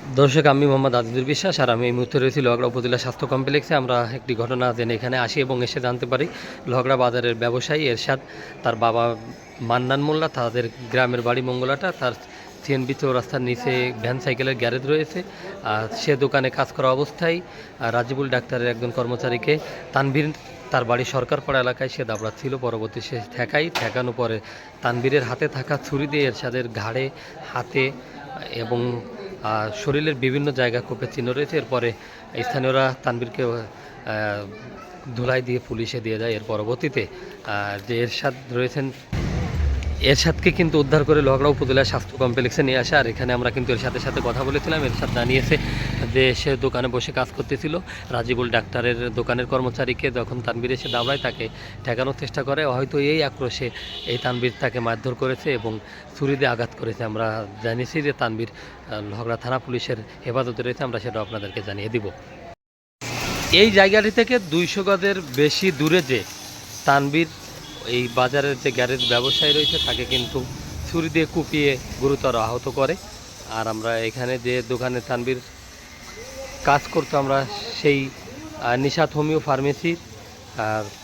দর্শক, আমি মোহাম্মদ আজিজুল বিশ্বাস, আর আমি এই মুহূর্তে রয়েছি লোহাগড়া উপজেলা স্বাস্থ্য কমপ্লেক্সে। আমরা একটি ঘটনা জেনে এখানে আসি এবং এসে জানতে পারি লোহাগড়া বাজারের ব্যবসায়ী এরশাদ, তার বাবা মান্নান মোল্লা, তাদের গ্রামের বাড়ি মঙ্গলাটা, তার সিএনবি চৌরাস্তার নিচে ভ্যান সাইকেলের গ্যারেজ রয়েছে। সে দোকানে কাজ করা অবস্থায় রাজিবুল ডাক্তারের একজন কর্মচারীকে তানভীর তার বাড়ি সরকারপাড়া এলাকায় সে দাবড়াচ্ছিল। পরবর্তী সে ঠেকানো পরে তানভীরের হাতে থাকা ছুরি দিয়ে এরশাদের ঘাড়ে, হাতে এবং শরীরের বিভিন্ন জায়গা কোপের চিহ্ন রয়েছে। এরপরে স্থানীয়রা তানভীরকে ধুলাই দিয়ে পুলিশে দিয়ে যায়। এর পরবর্তীতে যে এরশাদ রয়েছেন, এরশাদকে কিন্তু উদ্ধার করে লোহাগড়া উপজেলা স্বাস্থ্য কমপ্লেক্সে নিয়ে আসে। আর এখানে আমরা কিন্তু এরশাদের সাথে কথা বলেছিলাম। এরশাদ জানিয়েছে যে সে দোকানে বসে কাজ করতেছিল। রাজিবুল ডাক্তারের দোকানের কর্মচারীকে যখন তানভীর এসে দাবড়ায়, তাকে ঠেকানোর চেষ্টা করে। হয়তো এই আক্রোশে এই তানভীর তাকে মারধর করেছে এবং ছুরি দিয়ে আঘাত করেছে। আমরা জানিয়েছি যে তানভীর লোহাগড়া থানা পুলিশের হেফাজতে রয়েছে। আমরা সেটা আপনাদেরকে জানিয়ে দিব। এই জায়গাটি থেকে 200 গজের বেশি দূরে যে তানভীর এই বাজারের যে গ্যারেজ ব্যবসায়ী রয়েছে, তাকে কিন্তু ছুরি দিয়ে কুপিয়ে গুরুতর আহত করে। আর আমরা এখানে যে দোকানে তানভীর কাজ করতো, আমরা সেই নিশাত হোমিও ফার্মেসির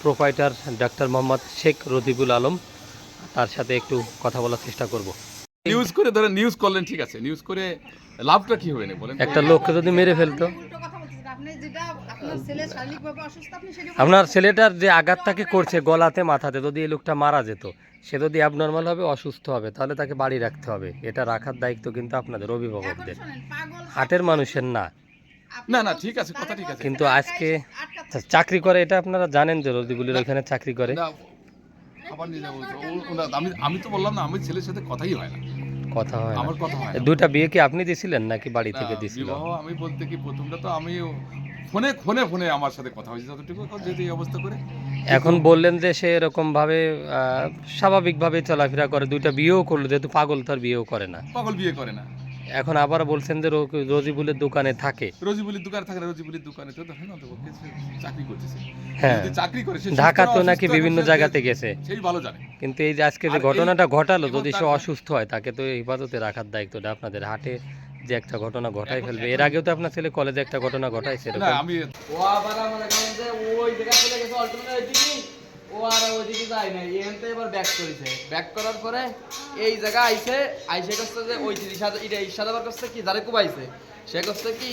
প্রোপাইটার ডাক্তার মোহাম্মদ শেখ রদিবুল আলম, তার সাথে একটু কথা বলার চেষ্টা করব। নিউজ করে ধরেন, নিউজ করলেন, ঠিক আছে, নিউজ করে লাভটা কি হবে না বলেন? একটা লোককে যদি মেরে ফেলতো, আপনার ছেলেটার যে আঘাত তাকে করছে গলাতে, মাথাতে, যদি এই লোকটা মারা যেত, সে যদি অ্যাবনর্মাল হবে, অসুস্থ হবে, তাহলে তাকে বাড়ি রাখতে হবে। এটা রাখার দায়িত্ব কিন্তু আপনাদের অভিভাবকদের, হাটের মানুষের না। না না, ঠিক আছে, কথা ঠিক আছে, কিন্তু আজকে চাকরি করে, এটা আপনারা জানেন যে রদিবুলের ওইখানে চাকরি করে। আবার নিজে বলতো আমি তো বললাম না, আমি ছেলের সাথে কথাই হয় না, কথা হয় না। আমার কথা হয় না। দুইটা বিয়ে কি আপনি দিছিলেন নাকি বাড়ি থেকে দিছিল? বিবাহ আমি বলতে কি, প্রথমটা তো আমি ফোনে ফোনে ফোনে আমার সাথে কথা হয়েছে যতটুকু, যদি এই অবস্থা করে। এখন বললেন যে সে এরকম ভাবে স্বাভাবিকভাবে চলাফেরা করে, দুইটা বিয়েও করলো, যেহেতু পাগল তার বিয়েও করে না, পাগল বিয়ে করে না। এখন আবার বলছেন যে রজিবুলের দোকানে থাকে। রজিবুলির দোকানে থাকে, রজিবুলির দোকানে তো দেখেন চাকরি করতেছে। হ্যাঁ, যদি চাকরি করে, ঢাকাতেও নাকি বিভিন্ন জায়গাতে গেছে, সেই ভালো জানে। কিন্তু এই যে আজকে যে ঘটনাটা ঘটালো, যদি সে অসুস্থ হয়, তাকে তো হেফাজতে রাখার দায়িত্বটা আপনাদের। হাটে যে একটা ঘটনা ঘটাই ফেলবে, এর আগেও তো আপনার ছেলে কলেজে একটা ঘটনা ঘটাইছে না, এরকম। আমি ও আবার মনে করেন যে ওই জায়গা চলে গেছে অল্টারনেট দিকে, ও আর ওইদিকে যায় না, এখানতে এবার ব্যাক করেছে। ব্যাক করার পরে এই জায়গা আইসে করছে যে ওই ইরশাদ আবার করছে কি, যারে কুবাইছে সে করছে কি,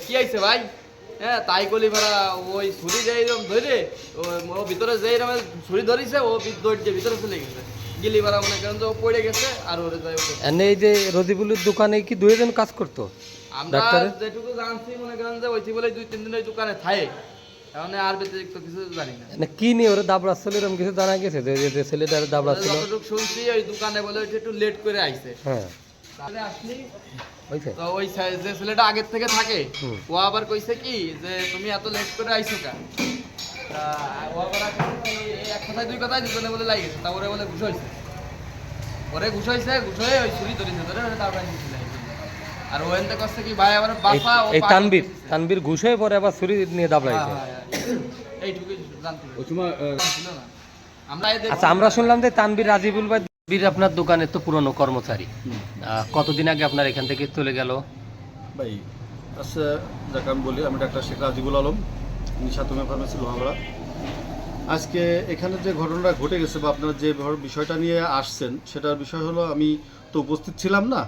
কি আইছে ভাই, হ্যাঁ তাই কলি ভাড়া ওই ছুরি যেরকম ধরে ও ভিতরে যেরকম ছুরি ধরিছে, ও দৌড় ভিতরে চলে গেছে। গিলি ভাড়া মনে করেন যে ও পড়ে গেছে আর ওরে যায়। এই যে রদিবুলের দোকানে কি দুইজন কাজ করতো? আমরা যেটুকু জানছি মনে করেন যে ওইটি বলে 2-3 দিন ওই দোকানে থাকে, এখন আর ব্যতিরিক্ত কিছু জানি না। কি নিয়ে ওরা দাবড়া ছিল এরকম কিছু জানা গেছে যে ছেলেটার দাবড়া ছিল? যতটুকু শুনছি ওই দোকানে বলে ওইটা একটু লেট করে আইছে। হ্যাঁ, তাহলে আসলি হইছে তো ওই যে ছেলেটা আগের থেকে থাকে, ও আবার কইছে কি যে তুমি এত লেট করে আইছো কেন? ও আবার এক কথায় দুই কথায় দুজনে বলে লাগিয়েছে, তারপরে বলে ঘুষ হয়েছে, পরে ঘুষ হয়ে ওই ছুরি ধরেছে, ধরে তারপরে আর ওখানটা করছে কি ভাই আমার বাপা এই তানভীর ঘুষ হয়ে পরে আবার ছুরি নিয়ে দাবড়াইছে। এইটুকুই জানতে না আমরা। আচ্ছা, আমরা শুনলাম যে তানভীর রাজিবুল ভাই আপনার দোকানের তো পুরনো কর্মচারী, কতদিন আগে আপনার এখান থেকে চলে গেল? ভাই আচ্ছা, যাকে আমি বলি, আমি doctor Sheikh Rajibul Alam, Nishat homeo pharmacy Lohagara. আজকে এখানে যে ঘটনাটা ঘটে গেছে বা আপনারা যে বিষয়টা নিয়ে আসছেন, সেটার বিষয় হলো আমি তো উপস্থিত ছিলাম না,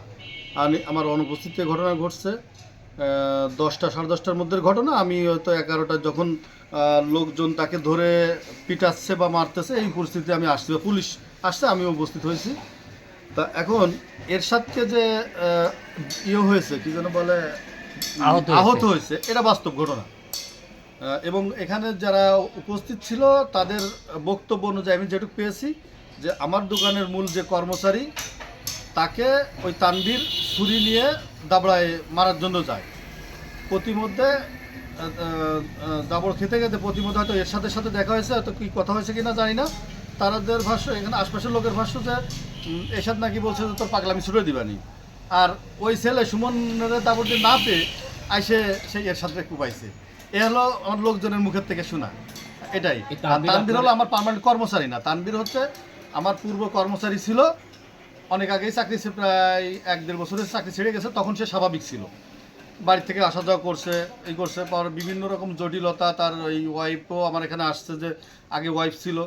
আমার অনুপস্থিতিতে ঘটনা ঘটছে। 10টা 10:30টার মধ্যে ঘটনা। আমি হয়তো 11টা যখন লোকজন তাকে ধরে পিটাচ্ছে বা মারতেছে, এই পরিস্থিতিতে আমি আসছি বা পুলিশ আসছে, আমি উপস্থিত হয়েছি। তা এখন এরশাদকে যে হয়েছে, কি যেন বলে, আহত হয়েছে, এটা বাস্তব ঘটনা। এবং এখানে যারা উপস্থিত ছিল তাদের বক্তব্য অনুযায়ী আমি যেটুকু পেয়েছি, যে আমার দোকানের মূল যে কর্মচারী, তাকে ওই তানভীর ছুরি নিয়ে দাবড়ায় মারার জন্য যায়। প্রতিমধ্যে দাবড় খেতে খেতে প্রতিমধ্যে হয়তো এর সাথে দেখা হয়েছে, হয়তো কি কথা হয়েছে কিনা জানি না। তাদের ভাষ্য, এখানে আশপাশের লোকের ভাষ্য, যে এরশাদ নাকি বলছে যে তোর পাগলামি ছুটে দিবানি। আর ওই ছেলে সুমনের দাবড় দিয়ে না পেয়ে আইসে সেই এরশাদকে কুপাইছে। এ হলো আমার লোকজনের মুখের থেকে শোনা। এটাই। তানভীর হলো আমার পার্মানেন্ট কর্মচারী না, তানভীর হচ্ছে আমার পূর্ব কর্মচারী ছিল। অনেক আগেই চাকরি প্রায় 1-1.5 বছরের চাকরি ছেড়ে গেছে, তখন সে স্বাভাবিক ছিল, বাড়ি থেকে আসা যাওয়া করছে, এই করছে। পর বিভিন্ন রকম জটিলতা, তার ওই ওয়াইফও আমার এখানে আসছে, যে আগে ওয়াইফ ছিল,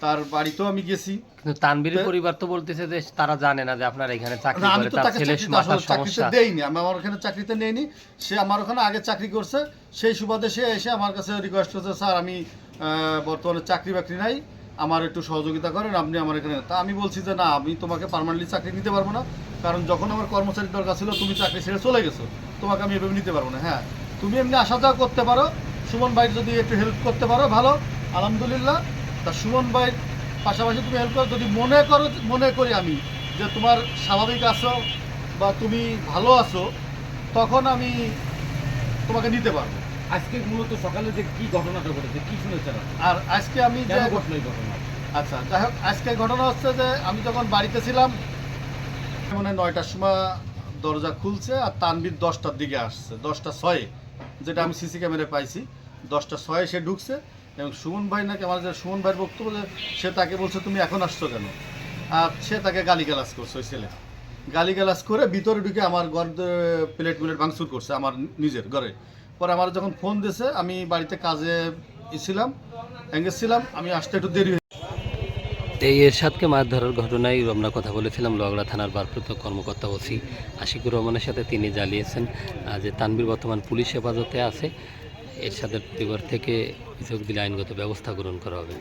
তার বাড়িতেও আমি গেছি। কিন্তু তানবীরের পরিবার তো বলতেছে যে তারা জানে না যে আপনার এখানে চাকরি না, আমি করে, তো তার তাকে ছেলের মাথার চাকরিতে সমস্যা। দেইনি, আমি আমার ওখানে চাকরিতে নেইনি, সে আমার ওখানে আগে চাকরি করছে। সেই সুবাদে সে এসে আমার কাছে রিকোয়েস্ট করছে, স্যার আমি বর্তমানে চাকরি বাকরি নাই, আমার একটু সহযোগিতা করেন আপনি আমার এখানে। তা আমি বলছি যে না, আমি তোমাকে পার্মানেন্টলি চাকরি নিতে পারবো না, কারণ যখন আমার কর্মচারীর দরকার ছিল তুমি চাকরি ছেড়ে চলে গেছো, তোমাকে আমি এভাবে নিতে পারবো না। হ্যাঁ, তুমি এমনি আসা যাওয়া করতে পারো, সুমন ভাই যদি একটু হেল্প করতে পারো ভালো, আলহামদুলিল্লাহ। তা সুমন ভাই পাশাপাশি তুমি হেল্প করো, যদি মনে করি আমি যে তোমার স্বাভাবিক আছো বা তুমি ভালো আছো, তখন আমি তোমাকে নিতে পারবো। আজকে মূলত সকালে যে কি ঘটনাটা ঘটেছে, কি শুনেছেন আপনি? আর আজকে আমি যে কেন ঘটলো এই ঘটনা? আচ্ছা, যাই হোক, আজকে ঘটনা হচ্ছে যে আমি যখন বাড়িতে ছিলাম, মানে 9টার সময় দরজা খুলছে, আর তানবীর 10টার দিকে আসছে, 10টা 6, যেটা আমি সিসি ক্যামেরায় পাইছি। 10টা 6 সে ঢুকছে, এবং সুমন ভাই নাকি, আমার যে সুমন ভাইয়ের বক্তব্য, যে সে তাকে বলছে তুমি এখন আসছো কেন, আর সে তাকে গালিগালাজ করছে, ওই ছেলে গালিগালাজ করে ভিতরে ঢুকে আমার ঘর প্লেট ভাঙচুর করছে, আমার নিজের ঘরে। পরে আমার যখন ফোন দিয়েছে, আমি বাড়িতে কাজে ছিলাম, এঙ্গেজ ছিলাম, আমি আসতে একটু দেরি হয়েছে। এই এরশাদকে মাছ ধরার ঘটনায় আমরা কথা বলেছিলাম লোহাগড়া থানার ভারপ্রাপ্ত কর্মকর্তা ওসি আশিকুর রহমানের সাথে। তিনি জানিয়েছেন যে তানবীর বর্তমান পুলিশ হেফাজতে আছে, এরশাদের পরিবার থেকে অভিযোগ দিলে আইনগত ব্যবস্থা গ্রহণ করা হবে।